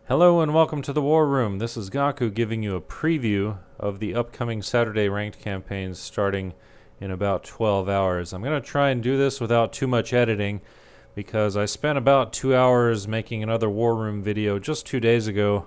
Hello and welcome to the War Room. This is Gaku giving you a preview of the upcoming Saturday ranked campaigns starting in about 12 hours. I'm going to try and do this without too much editing because I spent about 2 hours making another War Room video just 2 days ago,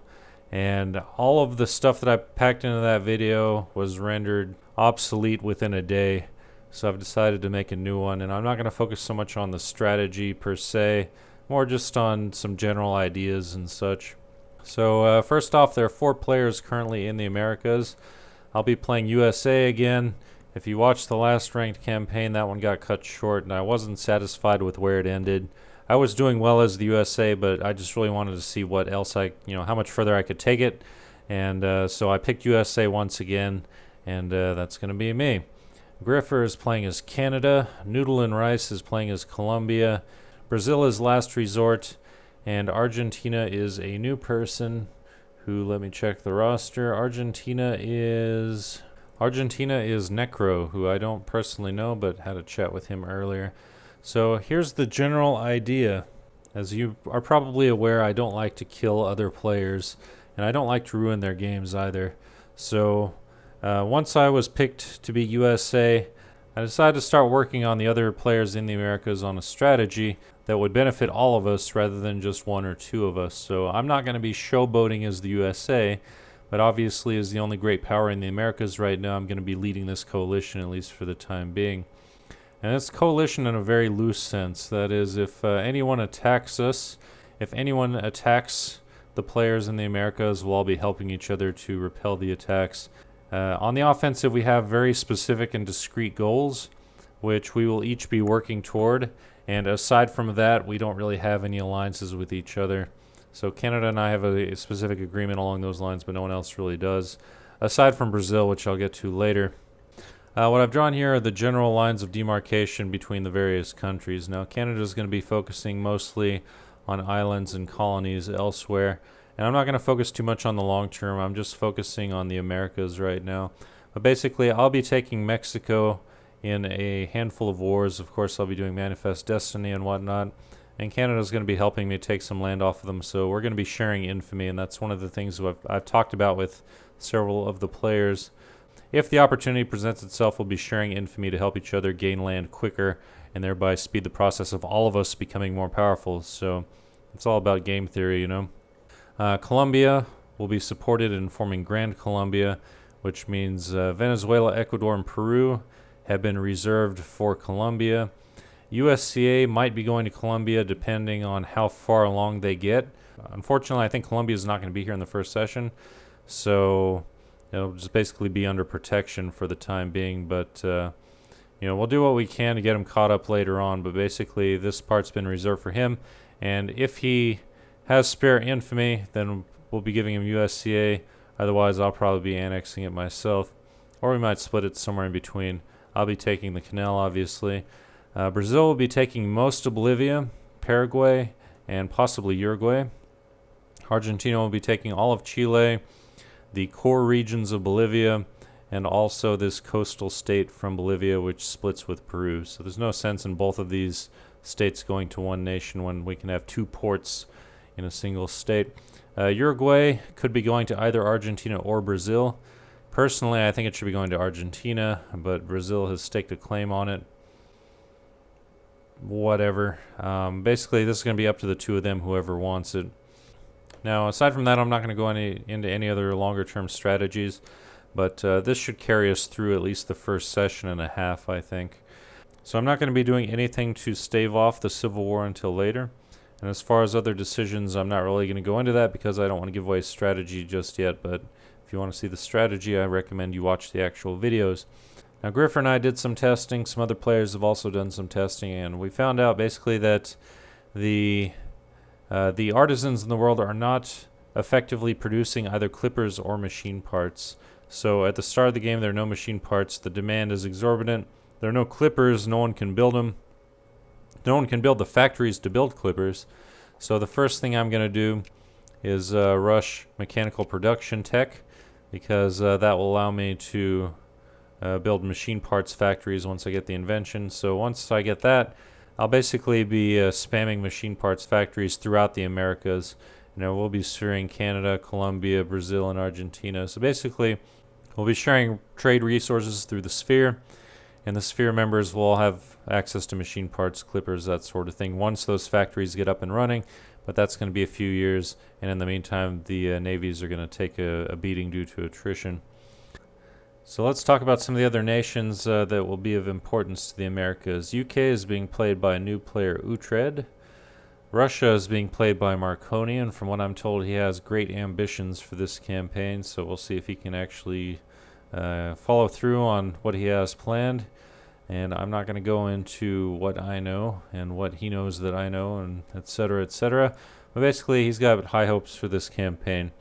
and all of the stuff that I packed into that video was rendered obsolete within a day. So I've decided to make a new one, and I'm not going to focus so much on the strategy per se, more just on some general ideas and such. So first off, there are 4 players currently in the Americas. I'll be playing USA again. If you watched the last ranked campaign, that one got cut short and I wasn't satisfied with where it ended. I was doing well as the USA, but I just really wanted to see what else how much further I could take it. And so I picked USA once again, and that's going to be me. Griffer is playing as Canada. Noodle and Rice is playing as Colombia. Brazil is last resort. And Argentina is a new person who, let me check the roster. Argentina is Necro, who I don't personally know, but had a chat with him earlier. So here's the general idea. As you are probably aware, I don't like to kill other players, and I don't like to ruin their games either. So once I was picked to be USA, I decided to start working on the other players in the Americas on a strategy that would benefit all of us rather than just 1 or 2 of us. So I'm not going to be showboating as the USA, but obviously as the only great power in the Americas right now, I'm going to be leading this coalition, at least for the time being. And it's coalition in a very loose sense. That is, if anyone attacks us, if anyone attacks the players in the Americas, we'll all be helping each other to repel the attacks. On the offensive, we have very specific and discrete goals, which we will each be working toward. And aside from that, we don't really have any alliances with each other. So Canada and I have a specific agreement along those lines, but no one else really does, aside from Brazil, which I'll get to later. What I've drawn here are the general lines of demarcation between the various countries. Now, Canada is going to be focusing mostly on islands and colonies elsewhere. And I'm not going to focus too much on the long term. I'm just focusing on the Americas right now. But basically, I'll be taking Mexico in a handful of wars. Of course, I'll be doing Manifest Destiny and whatnot. And Canada's going to be helping me take some land off of them. So we're going to be sharing infamy. And that's one of the things I've talked about with several of the players. If the opportunity presents itself, we'll be sharing infamy to help each other gain land quicker and thereby speed the process of all of us becoming more powerful. So it's all about game theory, you know. Colombia will be supported in forming Grand Colombia, which means Venezuela, Ecuador, and Peru have been reserved for Colombia. USCA might be going to Colombia depending on how far along they get. Unfortunately, I think Colombia is not going to be here in the first session, so it'll just basically be under protection for the time being. But we'll do what we can to get him caught up later on. But basically, this part's been reserved for him, and if he has spare infamy, then we'll be giving him USCA. Otherwise, I'll probably be annexing it myself, or we might split it somewhere in between. I'll be taking the canal, obviously. Brazil will be taking most of Bolivia, Paraguay, and possibly Uruguay. Argentina will be taking all of Chile, the core regions of Bolivia, and also this coastal state from Bolivia, which splits with Peru. So there's no sense in both of these states going to one nation when we can have 2 ports in a single state. Uruguay could be going to either Argentina or Brazil. Personally, I think it should be going to Argentina, but Brazil has staked a claim on it. Whatever. Basically, this is going to be up to the 2 of them, whoever wants it. Now, aside from that, I'm not going to go into any other longer-term strategies, but this should carry us through at least the first session and a half, I think. So I'm not going to be doing anything to stave off the Civil War until later. And as far as other decisions, I'm not really going to go into that because I don't want to give away strategy just yet, but if you want to see the strategy, I recommend you watch the actual videos. Now, Griffer and I did some testing. Some other players have also done some testing, and we found out basically that the artisans in the world are not effectively producing either clippers or machine parts. So at the start of the game, there are no machine parts. The demand is exorbitant. There are no clippers. No one can build them. No one can build the factories to build clippers. So the first thing I'm going to do is rush mechanical production tech, because that will allow me to build machine parts factories once I get the invention. So once I get that, I'll basically be spamming machine parts factories throughout the Americas, And we'll be sharing Canada, Colombia, Brazil, and Argentina. So basically, we'll be sharing trade resources through the sphere, and the sphere members will all have access to machine parts, clippers, that sort of thing once those factories get up and running. But that's going to be a few years, and in the meantime, the navies are going to take a beating due to attrition. So let's talk about some of the other nations that will be of importance to the Americas. UK is being played by a new player, Utrecht. Russia is being played by Marconi, and from what I'm told, he has great ambitions for this campaign, so we'll see if he can actually follow through on what he has planned. And I'm not going to go into what I know and what he knows that I know, and etc., etc. But basically, he's got high hopes for this campaign.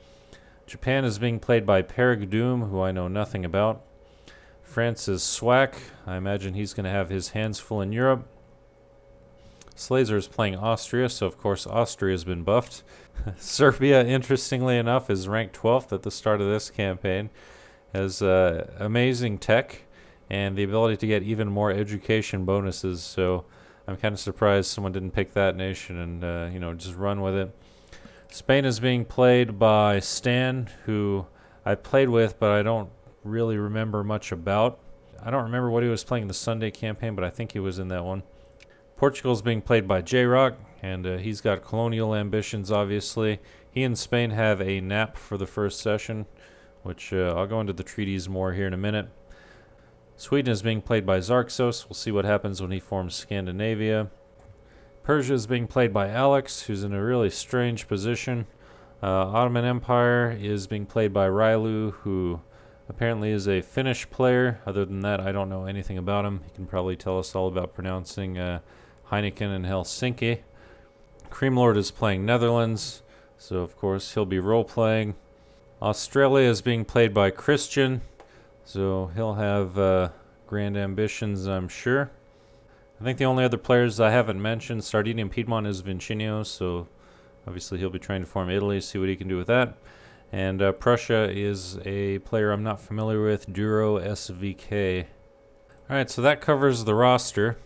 Japan is being played by Perig Doom, who I know nothing about. France is Swack. I imagine he's going to have his hands full in Europe. Slazer is playing Austria, so of course Austria has been buffed. Serbia, interestingly enough, is ranked 12th at the start of this campaign. Has amazing tech and the ability to get even more education bonuses, so I'm kind of surprised someone didn't pick that nation and just run with it. Spain is being played by Stan, who I played with, but I don't really remember much about. I don't remember what he was playing in the Sunday campaign, but I think he was in that one. Portugal is being played by J-Rock, and he's got colonial ambitions, obviously. He and Spain have a nap for the first session, which I'll go into the treaties more here in a minute. Sweden is being played by Zarxos. We'll see what happens when he forms Scandinavia. Persia is being played by Alex, who's in a really strange position. Ottoman Empire is being played by Railu, who apparently is a Finnish player. Other than that, I don't know anything about him. He can probably tell us all about pronouncing Heineken and Helsinki. Creamlord is playing Netherlands, so of course he'll be role-playing. Australia is being played by Christian, so he'll have grand ambitions, I'm sure. I think the only other players I haven't mentioned, Sardinia and Piedmont, is Vincenio, so obviously he'll be trying to form Italy, see what he can do with that. And Prussia is a player I'm not familiar with, Duro SVK. Alright, so that covers the roster.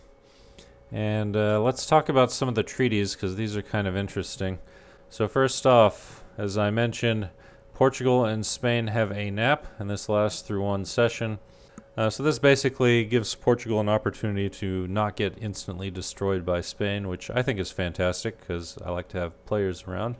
And let's talk about some of the treaties, because these are kind of interesting. So first off, as I mentioned, Portugal and Spain have a nap, and this lasts through one session. So this basically gives Portugal an opportunity to not get instantly destroyed by Spain, which I think is fantastic because I like to have players around.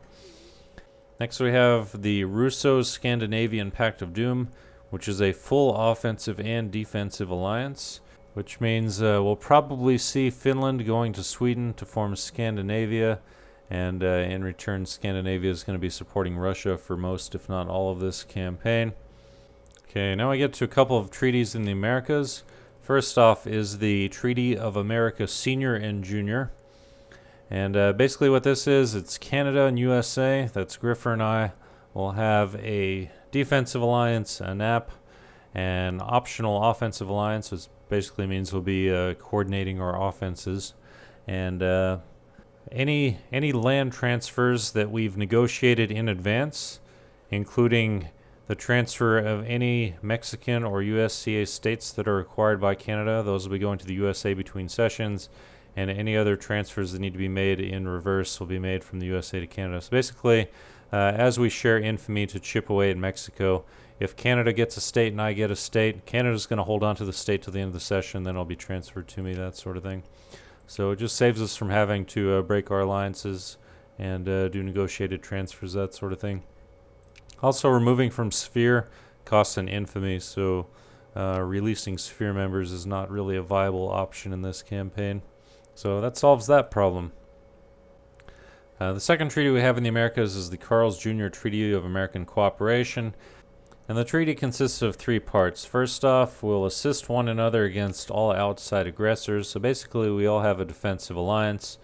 Next we have the Russo-Scandinavian Pact of Doom, which is a full offensive and defensive alliance, which means we'll probably see Finland going to Sweden to form Scandinavia, and in return Scandinavia is going to be supporting Russia for most, if not all, of this campaign. Okay, now we get to a couple of treaties in the Americas. First off is the Treaty of America Senior and Junior. And basically what this is, it's Canada and USA. That's Griffer and I will have a defensive alliance, a NAP, an optional offensive alliance, which basically means we'll be coordinating our offenses. And any land transfers that we've negotiated in advance, including the transfer of any Mexican or USCA states that are required by Canada, those will be going to the USA between sessions, and any other transfers that need to be made in reverse will be made from the USA to Canada. So basically, as we share infamy to chip away at Mexico, if Canada gets a state and I get a state, Canada's going to hold on to the state till the end of the session, then it'll be transferred to me, that sort of thing. So it just saves us from having to break our alliances and do negotiated transfers, that sort of thing. Also, removing from Sphere costs an infamy, so releasing Sphere members is not really a viable option in this campaign. So that solves that problem. The second treaty we have in the Americas is the Carl's Jr. Treaty of American Cooperation. And the treaty consists of three parts. First off, we'll assist one another against all outside aggressors. So basically, we all have a defensive alliance.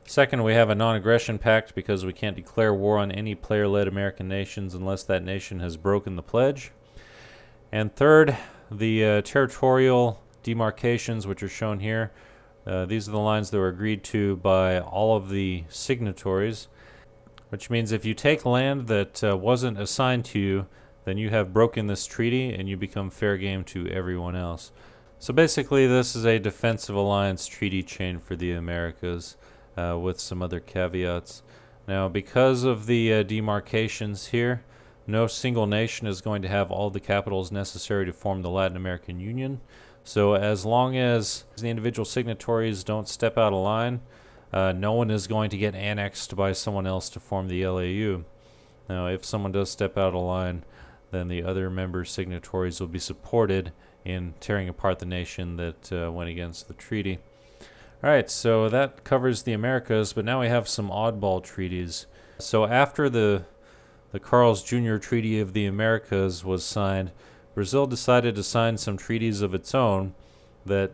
Second, we have a non-aggression pact because we can't declare war on any player-led American nations unless that nation has broken the pledge. And third, the territorial demarcations, which are shown here. These are the lines that were agreed to by all of the signatories, which means if you take land that wasn't assigned to you, then you have broken this treaty and you become fair game to everyone else. So basically, this is a defensive alliance treaty chain for the Americas. With some other caveats. Now, because of the demarcations here, no single nation is going to have all the capitals necessary to form the Latin American Union. So as long as the individual signatories don't step out of line, no one is going to get annexed by someone else to form the LAU. Now, if someone does step out of line, then the other member signatories will be supported in tearing apart the nation that went against the treaty. Alright, so that covers the Americas, but now we have some oddball treaties. So after the Carl's Jr. Treaty of the Americas was signed, Brazil decided to sign some treaties of its own that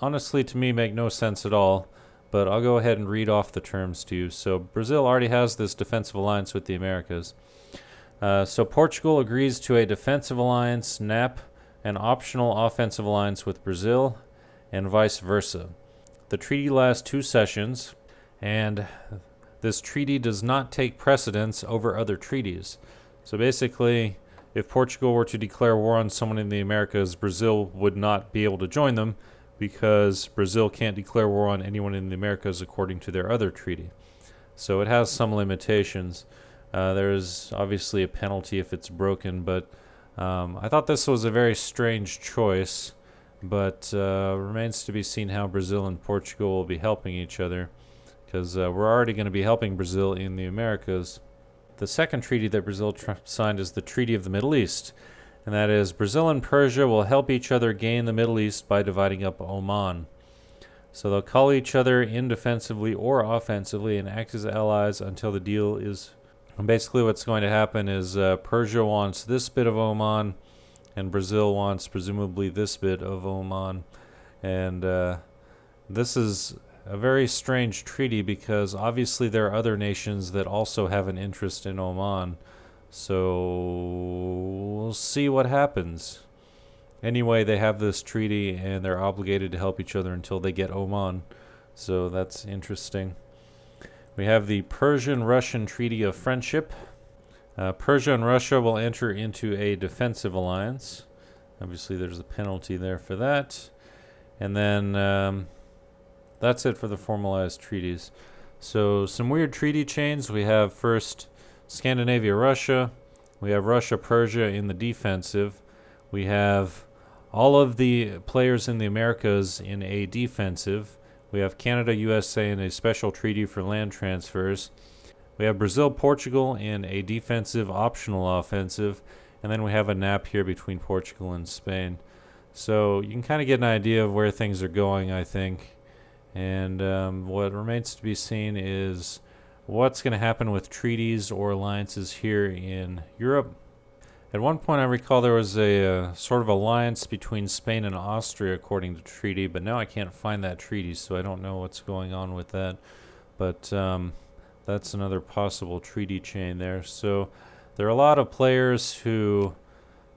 honestly to me make no sense at all, but I'll go ahead and read off the terms to you. So Brazil already has this defensive alliance with the Americas. So Portugal agrees to a defensive alliance, NAP, an optional offensive alliance with Brazil, and vice versa. The treaty lasts 2 sessions, and this treaty does not take precedence over other treaties. So basically, if Portugal were to declare war on someone in the Americas, Brazil would not be able to join them because Brazil can't declare war on anyone in the Americas according to their other treaty. So it has some limitations. There is obviously a penalty if it's broken, but I thought this was a very strange choice. But remains to be seen how Brazil and Portugal will be helping each other, because we're already going to be helping Brazil in the Americas. The second treaty that Brazil signed is the Treaty of the Middle East, and that is Brazil and Persia will help each other gain the Middle East by dividing up Oman. So they'll call each other in defensively or offensively and act as allies until the deal is... And basically what's going to happen is Persia wants this bit of Oman, and Brazil wants presumably this bit of Oman. And this is a very strange treaty because obviously there are other nations that also have an interest in Oman. So we'll see what happens. Anyway, they have this treaty and they're obligated to help each other until they get Oman. So that's interesting. We have the Persian-Russian Treaty of Friendship. Persia and Russia will enter into a defensive alliance. Obviously, there's a penalty there for that. And then that's it for the formalized treaties. So some weird treaty chains. We have first Scandinavia, Russia. We have Russia, Persia in the defensive. We have all of the players in the Americas in a defensive. We have Canada, USA in a special treaty for land transfers. We have Brazil, Portugal in a defensive, optional offensive, and then we have a NAP here between Portugal and Spain. So you can kind of get an idea of where things are going, I think. And what remains to be seen is what's going to happen with treaties or alliances here in Europe. At one point I recall there was a sort of alliance between Spain and Austria according to treaty, but now I can't find that treaty, so I don't know what's going on with that. But that's another possible treaty chain there. So there are a lot of players who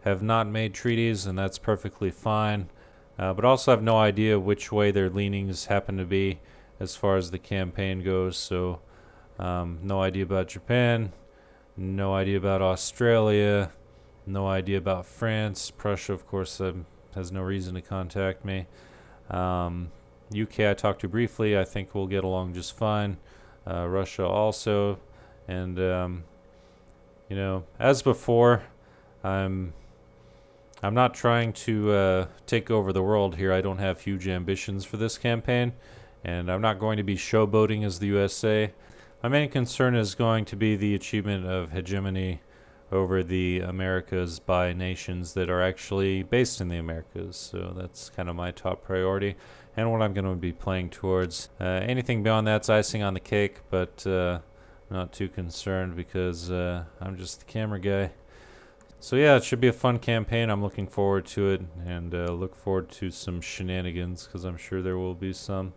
have not made treaties, and that's perfectly fine. But also have no idea which way their leanings happen to be as far as the campaign goes. So no idea about Japan, no idea about Australia, no idea about France. Prussia, of course, has no reason to contact me. UK I talked to briefly. I think we'll get along just fine. Russia also. And, you know, as before, I'm not trying to take over the world here. I don't have huge ambitions for this campaign, and I'm not going to be showboating as the USA. My main concern is going to be the achievement of hegemony over the Americas by nations that are actually based in the Americas. So that's kind of my top priority and what I'm going to be playing towards. Anything beyond that's icing on the cake, but not too concerned because I'm just the camera guy. So yeah, it should be a fun campaign. I'm looking forward to it, and look forward to some shenanigans because I'm sure there will be some.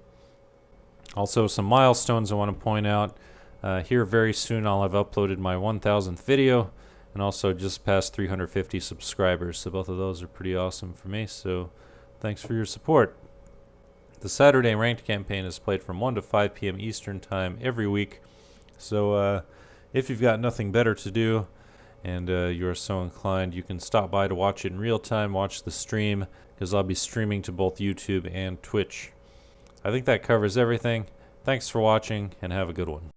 Also, some milestones I want to point out. Here very soon I'll have uploaded my 1000th video, and also just past 350 subscribers. So both of those are pretty awesome for me. So thanks for your support. The Saturday ranked campaign is played from 1 to 5 p.m. Eastern time every week. So if you've got nothing better to do and you're so inclined, you can stop by to watch it in real time, watch the stream, because I'll be streaming to both YouTube and Twitch. I think that covers everything. Thanks for watching, and have a good one.